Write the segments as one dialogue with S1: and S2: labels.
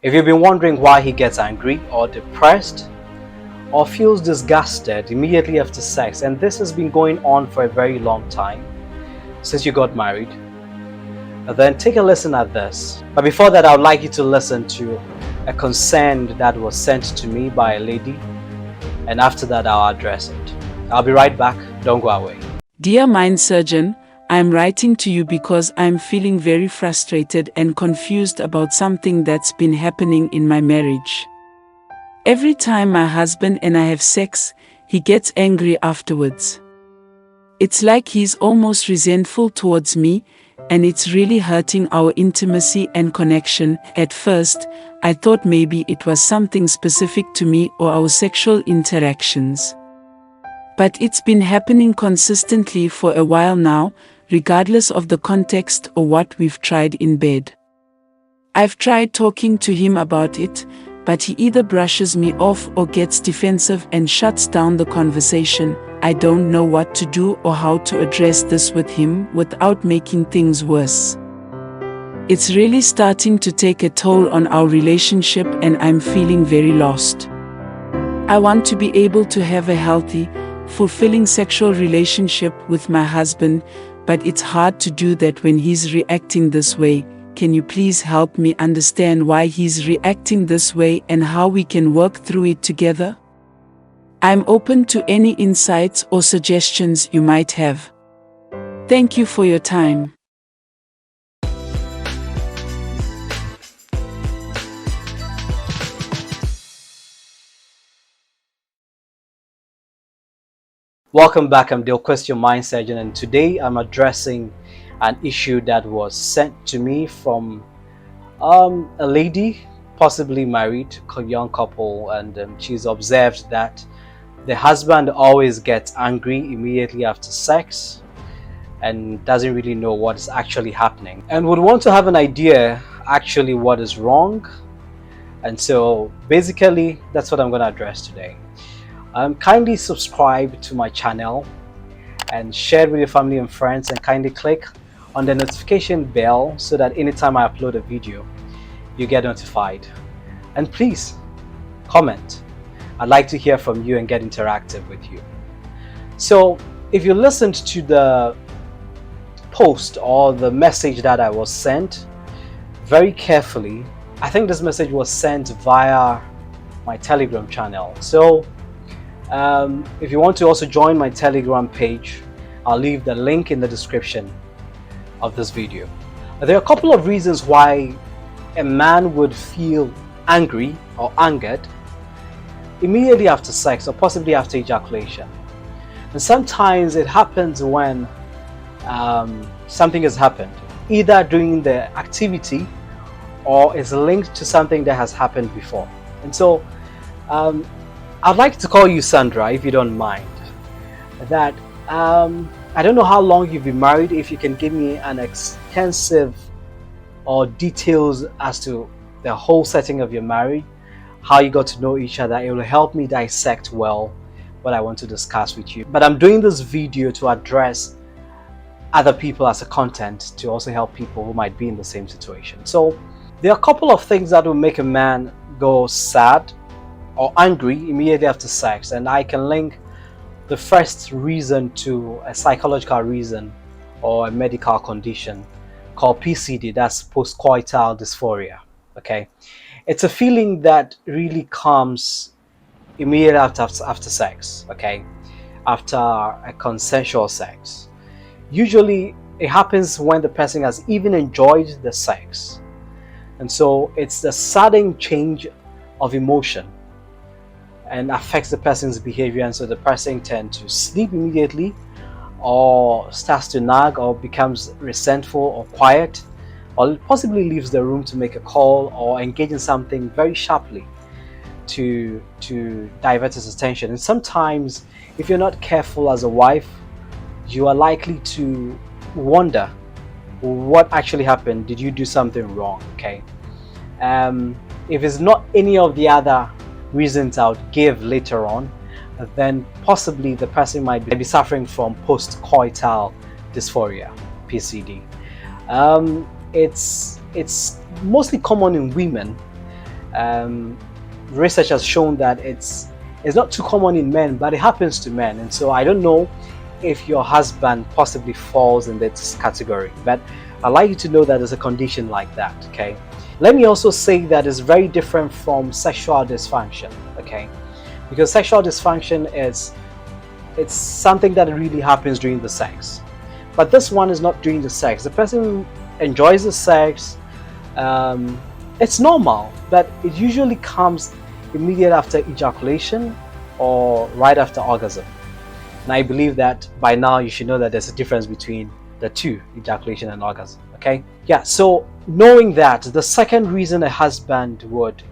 S1: If you've been wondering why he gets angry or depressed or feels disgusted immediately after sex, and this has been going on for a very long time, since you got married, then take a listen at this. But before that, I would like you to listen to a concern that was sent to me by a lady, and after that I'll address it. I'll be right back. Don't go away.
S2: Dear MindSurgeon, I'm writing to you because I'm feeling very frustrated and confused about something that's been happening in my marriage. Every time my husband and I have sex, he gets angry afterwards. It's like he's almost resentful towards me, and it's really hurting our intimacy and connection. At first, I thought maybe it was something specific to me or our sexual interactions. But it's been happening consistently for a while now, regardless of the context or what we've tried in bed. I've tried talking to him about it, but he either brushes me off or gets defensive and shuts down the conversation. I don't know what to do or how to address this with him without making things worse. It's really starting to take a toll on our relationship, and I'm feeling very lost. I want to be able to have a healthy, fulfilling sexual relationship with my husband, but it's hard to do that when he's reacting this way. Can you please help me understand why he's reacting this way and how we can work through it together? I'm open to any insights or suggestions you might have. Thank you for your time.
S1: Welcome back. I'm Quist, your MindSurgeon, and today I'm addressing an issue that was sent to me from a lady, possibly married, young couple, and she's observed that the husband always gets angry immediately after sex and doesn't really know what is actually happening and would want to have an idea actually what is wrong. And so basically that's what I'm going to address today. Kindly subscribe to my channel and share it with your family and friends, and kindly click on the notification bell so that anytime I upload a video you get notified. And please comment. I'd like to hear from you and get interactive with you. So if you listened to the post or the message that I was sent very carefully, I think this message was sent via my Telegram channel. So if you want to also join my Telegram page, I'll leave the link in the description of this video. There are a couple of reasons why a man would feel angry or angered immediately after sex or possibly after ejaculation. And sometimes it happens when something has happened, either during the activity or is linked to something that has happened before. And so I'd like to call you Sandra, if you don't mind. That I don't know how long you've been married. If you can give me an extensive or details as to the whole setting of your marriage, how you got to know each other, it will help me dissect well what I want to discuss with you. But I'm doing this video to address other people as a content, to also help people who might be in the same situation. So there are a couple of things that will make a man go sad or angry immediately after sex, and I can link the first reason to a psychological reason or a medical condition called PCD, that's Postcoital Dysphoria. Okay, it's a feeling that really comes immediately after sex, okay, after a consensual sex. Usually it happens when the person has even enjoyed the sex, and so it's the sudden change of emotion and affects the person's behavior, and so the person tends to sleep immediately or starts to nag or becomes resentful or quiet, or possibly leaves the room to make a call or engage in something very sharply to divert his attention. And sometimes if you're not careful as a wife, you are likely to wonder what actually happened. Did you do something wrong? Okay, if it's not any of the other reasons I would give later on, then possibly the person might be suffering from postcoital dysphoria, PCD. It's mostly common in women, Research has shown that it's not too common in men, but it happens to men. And so I don't know if your husband possibly falls in this category, but I'd like you to know that there's a condition like that. Okay, let me also say that it's very different from sexual dysfunction. Okay, because sexual dysfunction it's something that really happens during the sex, but this one is not during the sex. The person enjoys the sex, it's normal, but it usually comes immediate after ejaculation or right after orgasm. And I believe that by now you should know that there's a difference between the two, ejaculation and orgasm. Okay, yeah, so knowing that, the second reason a husband would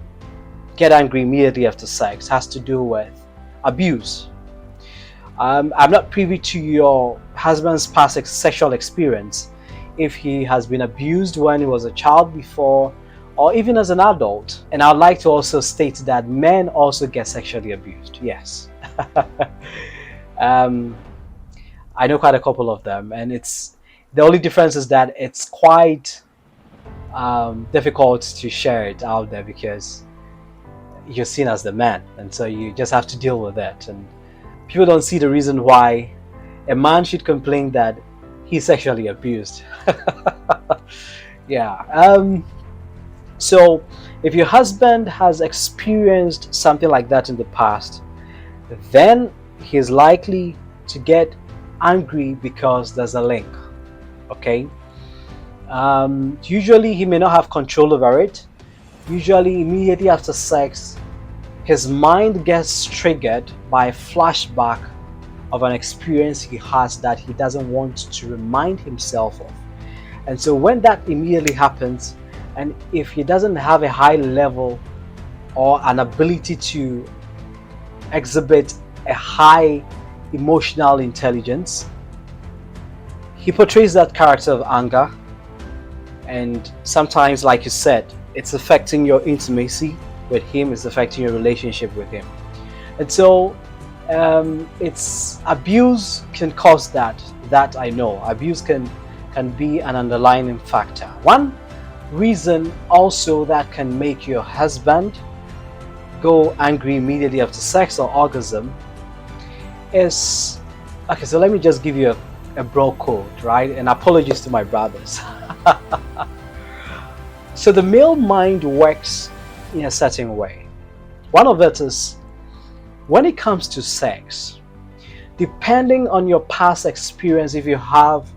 S1: get angry immediately after sex has to do with abuse. I'm not privy to your husband's past sexual experience, if he has been abused when he was a child before, or even as an adult. And I'd like to also state that men also get sexually abused. Yes. I know quite a couple of them, and the only difference is that it's quite difficult to share it out there because you're seen as the man, and so you just have to deal with it. And people don't see the reason why a man should complain that he's sexually abused. Yeah. So if your husband has experienced something like that in the past, then he's likely to get angry because there's a link. Okay. Usually he may not have control over it. Usually immediately after sex, his mind gets triggered by a flashback of an experience he has that he doesn't want to remind himself of. And so when that immediately happens, and if he doesn't have a high level or an ability to exhibit a high emotional intelligence, he portrays that character of anger, and sometimes, like you said, it's affecting your intimacy with him, it's affecting your relationship with him. And so it's abuse can cause that I know. Abuse can be an underlying factor. One reason also that can make your husband go angry immediately after sex or orgasm is, okay, so let me just give you a broad code, right? And apologies to my brothers. So the male mind works in a certain way. One of it is, when it comes to sex, depending on your past experience, if you have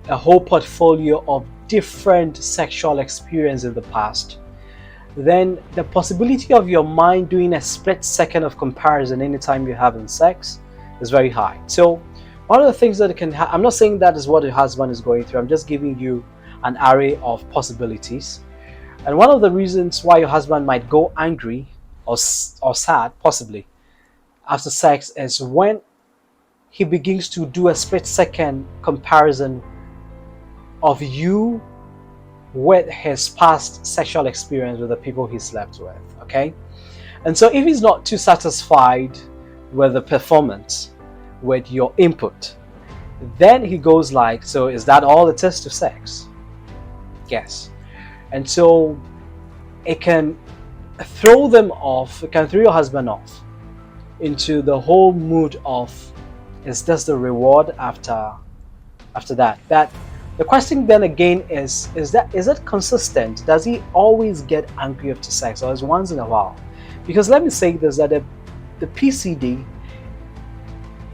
S1: a whole portfolio of different sexual experience in the past, then the possibility of your mind doing a split second of comparison anytime you're having sex is very high. So one of the things that can I'm not saying that is what your husband is going through, I'm just giving you an array of possibilities. And one of the reasons why your husband might go angry or sad, possibly, after sex is when he begins to do a split second comparison of you with his past sexual experience with the people he slept with. Okay, and so if he's not too satisfied with the performance, with your input, then he goes like, so is that all it is to sex? Yes. And so it can throw them off, it can throw your husband off into the whole mood of, is this the reward after that? That the question then again is it consistent? Does he always get angry after sex, or is it once in a while? Because let me say this, that the PCD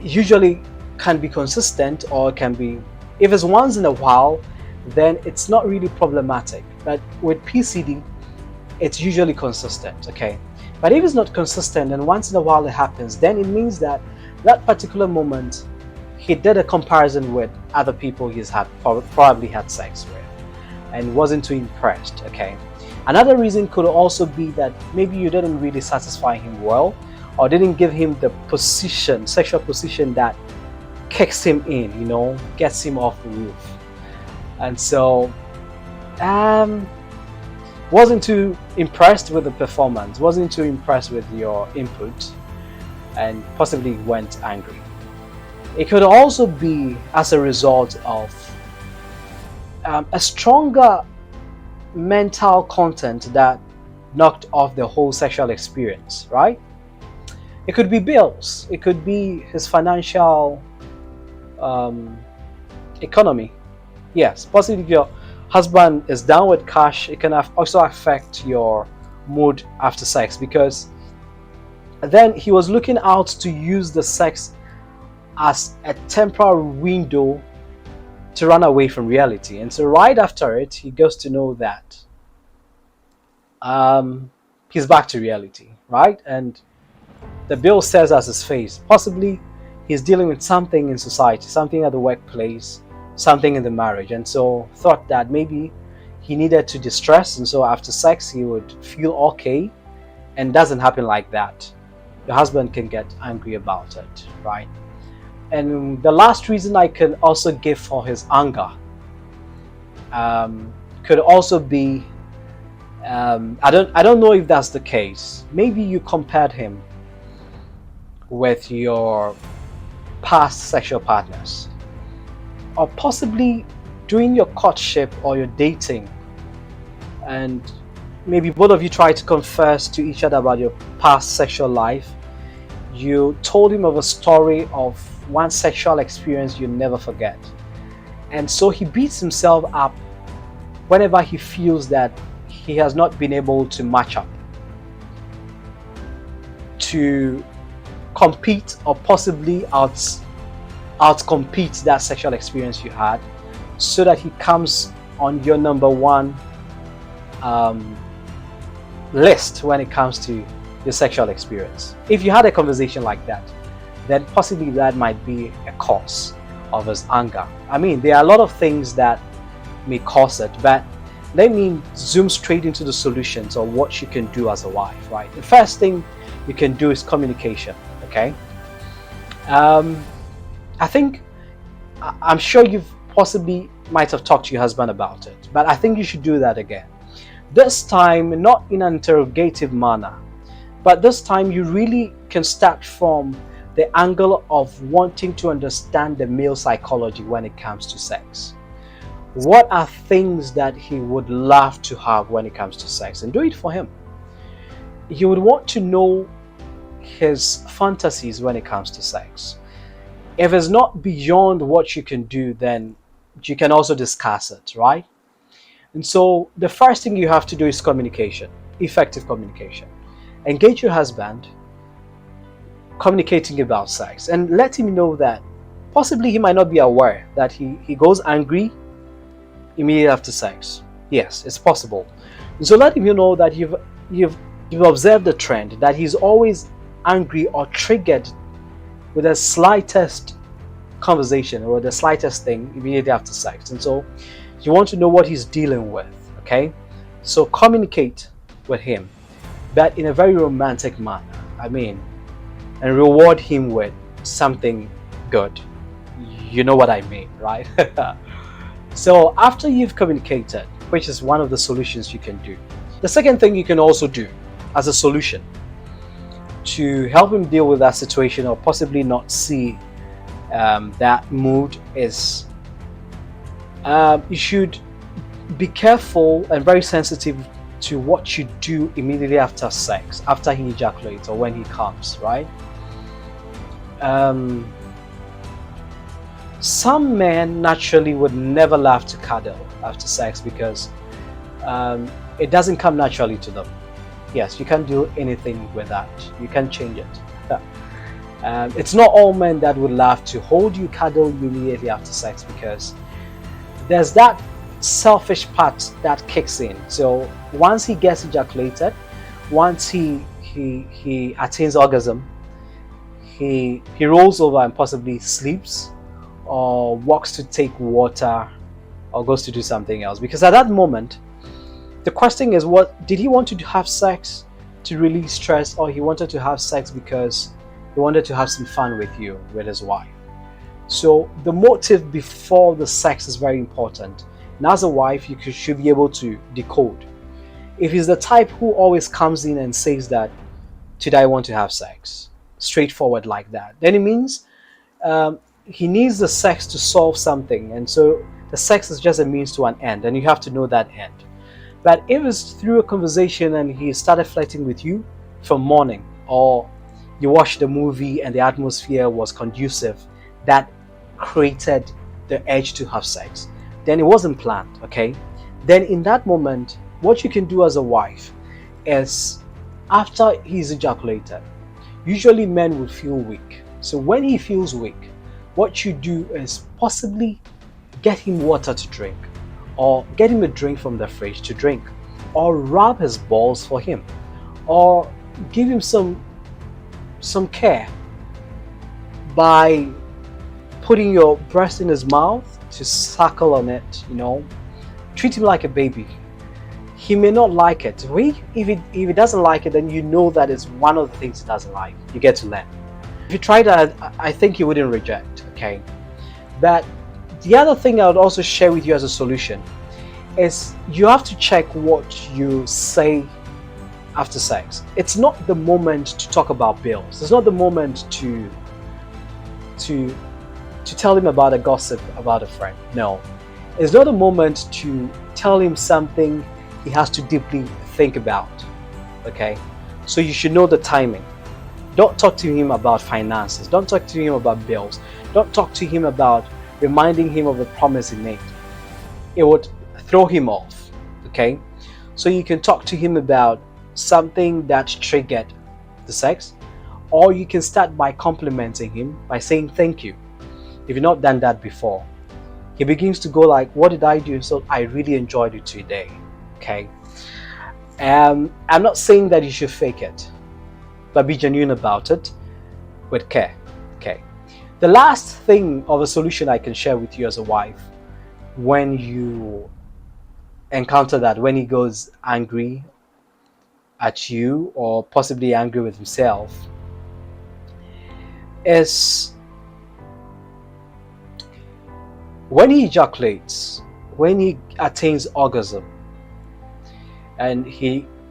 S1: usually can be consistent, or can be, if it's once in a while, then it's not really problematic. But with PCD, it's usually consistent, okay? But if it's not consistent and once in a while it happens, then it means that that particular moment he did a comparison with other people he's probably had sex with and wasn't too impressed, okay? Another reason could also be that maybe you didn't really satisfy him well, or didn't give him the position, sexual position that kicks him in, gets him off the roof. And so wasn't too impressed with the performance, wasn't too impressed with your input, and possibly went angry. It could also be as a result of a stronger mental content that knocked off the whole sexual experience, right? It could be bills, it could be his financial um, economy. Yes, possibly if your husband is down with cash, it can also affect your mood after sex, because then he was looking out to use the sex as a temporary window to run away from reality. And so right after it, he goes to know that he's back to reality, right? And the bill stares at his face. Possibly he's dealing with something in society, something at the workplace, something in the marriage, and so thought that maybe he needed to distress, and so after sex he would feel okay, and doesn't happen like that. Your husband can get angry about it, right? And the last reason I can also give for his anger could also be I don't know if that's the case. Maybe you compared him with your past sexual partners, or possibly during your courtship or your dating, and maybe both of you try to confess to each other about your past sexual life. You told him of a story of one sexual experience you never forget, and so he beats himself up whenever he feels that he has not been able to match up, to compete, or possibly outcompete that sexual experience you had, so that he comes on your number one list when it comes to your sexual experience. If you had a conversation like that, then possibly that might be a cause of his anger. I mean, there are a lot of things that may cause it, but let me zoom straight into the solutions or what you can do as a wife, right? The first thing you can do is communication, okay? I think, I'm sure you've possibly might have talked to your husband about it, but I think you should do that again. This time, not in an interrogative manner, but this time you really can start from the angle of wanting to understand the male psychology when it comes to sex. What are things that he would love to have when it comes to sex? And do it for him. You would want to know his fantasies when it comes to sex. If it's not beyond what you can do, then you can also discuss it, right? And so the first thing you have to do is communication, effective communication. Engage your husband communicating about sex, and let him know that possibly he might not be aware that he goes angry immediately after sex. Yes, it's possible. So let him know that you've observed the trend that he's always angry or triggered with the slightest conversation or the slightest thing immediately after sex. And so you want to know what he's dealing with, okay? So communicate with him, but in a very romantic manner. I mean, and reward him with something good. You know what I mean, right? So after you've communicated, which is one of the solutions you can do, the second thing you can also do as a solution to help him deal with that situation, or possibly not see that mood, is you should be careful and very sensitive to what you do immediately after sex, after he ejaculates or when he comes, right? Some men naturally would never love to cuddle after sex because it doesn't come naturally to them. Yes, you can't do anything with that. You can't change it. It's not all men that would love to hold you, cuddle you immediately after sex, because there's that selfish part that kicks in. So once he gets ejaculated, once he attains orgasm, he rolls over and possibly sleeps, or walks to take water, or goes to do something else. Because at that moment, the question is, what did he want to have sex to release stress, or he wanted to have sex because he wanted to have some fun with you, with his wife? So the motive before the sex is very important. And as a wife, you should be able to decode. If he's the type who always comes in and says that, today I want to have sex, straightforward like that, then it means he needs the sex to solve something, and so the sex is just a means to an end, and you have to know that end. But if it's through a conversation and he started flirting with you from morning, or you watched the movie and the atmosphere was conducive, that created the urge to have sex, then it wasn't planned, okay? Then in that moment, what you can do as a wife is, after he's ejaculated, usually men will feel weak. So when he feels weak, what you do is possibly get him water to drink, or get him a drink from the fridge to drink, or rub his balls for him, or give him some care by putting your breast in his mouth to suckle on it, treat him like a baby. He may not like it. If he doesn't like it, then you know that it's one of the things he doesn't like. You get to learn. If you try that, I think he wouldn't reject, okay? But the other thing I would also share with you as a solution is you have to check what you say after sex. It's not the moment to talk about bills. It's not the moment to tell him about a gossip about a friend. No. It's not a moment to tell him something he has to deeply think about. Okay? So you should know the timing. Don't talk to him about finances. Don't talk to him about bills. Don't talk to him about reminding him of a promise he made. It would throw him off. Okay? So you can talk to him about something that triggered the sex, or you can start by complimenting him by saying thank you. If you've not done that before, he begins to go like, what did I do? So I really enjoyed it today. Okay? I'm not saying that you should fake it, but be genuine about it with care. Okay? The last thing of a solution I can share with you as a wife, when you encounter that, when he goes angry at you or possibly angry with himself, is when he ejaculates, when he attains orgasm, and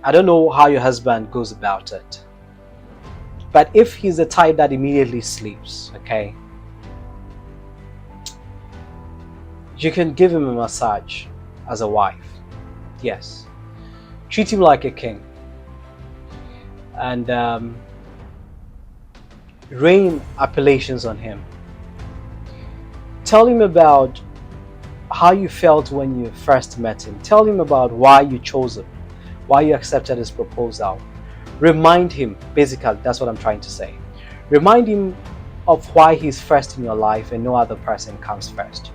S1: I don't know how your husband goes about it, but if he's the type that immediately sleeps, okay, you can give him a massage as a wife. Yes. Treat him like a king. And rain appellations on him. Tell him about how you felt when you first met him. Tell him about why you chose him, why you accepted his proposal. Remind him, basically, that's what I'm trying to say. Remind him of why he's first in your life and no other person comes first.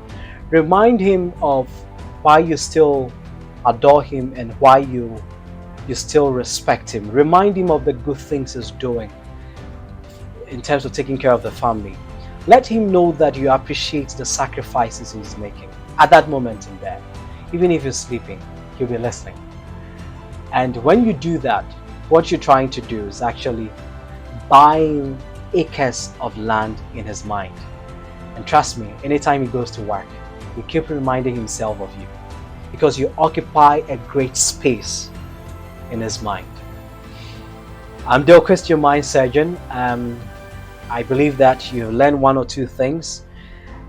S1: Remind him of why you still adore him and why you still respect him. Remind him of the good things he's doing in terms of taking care of the family. Let him know that you appreciate the sacrifices he's making at that moment in bed. Even if he's sleeping, he'll be listening. And when you do that, what you're trying to do is actually buying acres of land in his mind. And trust me, anytime he goes to work, he keep reminding himself of you, because you occupy a great space in his mind. I'm Quist, your MindSurgeon. I believe that you learned one or two things,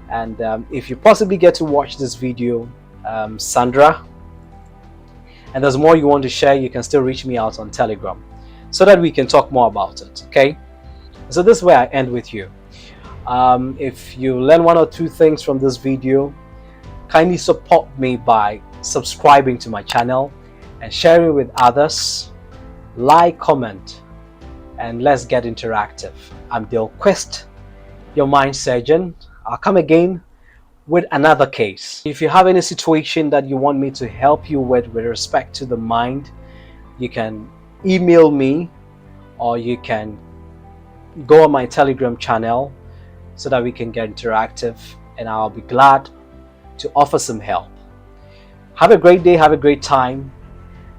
S1: and if you possibly get to watch this video, Sandra, and there's more you want to share, you can still reach me out on Telegram so that we can talk more about it. Okay, so this is where I end with you. If you learn one or two things from this video, kindly support me by subscribing to my channel and sharing with others. Like, comment, and let's get interactive. I'm Quist, your MindSurgeon. I'll come again with another case. If you have any situation that you want me to help you with respect to the mind, you can email me, or you can go on my Telegram channel so that we can get interactive, and I'll be glad to offer some help. Have a great day, have a great time,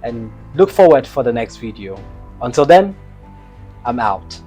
S1: and look forward for the next video. Until then, I'm out.